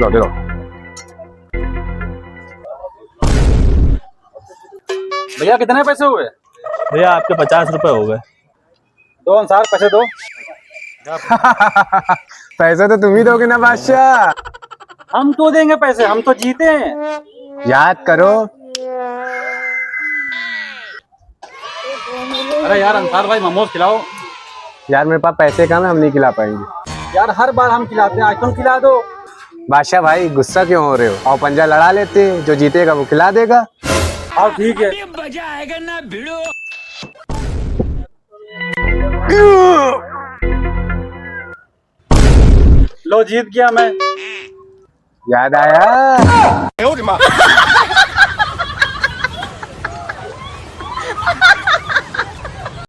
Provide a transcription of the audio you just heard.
लो दे दो। भैया कितने पैसे हुए? भैया आपके 50 रुपए हो गए। दो अनुसार पैसे दो। पैसे तो तुम ही दोगे ना बादशाह। हम क्यों देंगे पैसे, हम तो जीते हैं। याद करो। अरे यार अंसार भाई मोमोज खिलाओ। यार मेरे पास पैसे कम है, हम नहीं खिला पाएंगे। यार हर बार हम खिलाते हैं, आज तुम खिला दो। बादशाह भाई गुस्सा क्यों हो रहे हो? और पंजा लड़ा लेते, जो जीतेगा वो खिला देगा। हाँ ठीक है। लो जीत गया मैं। याद आया।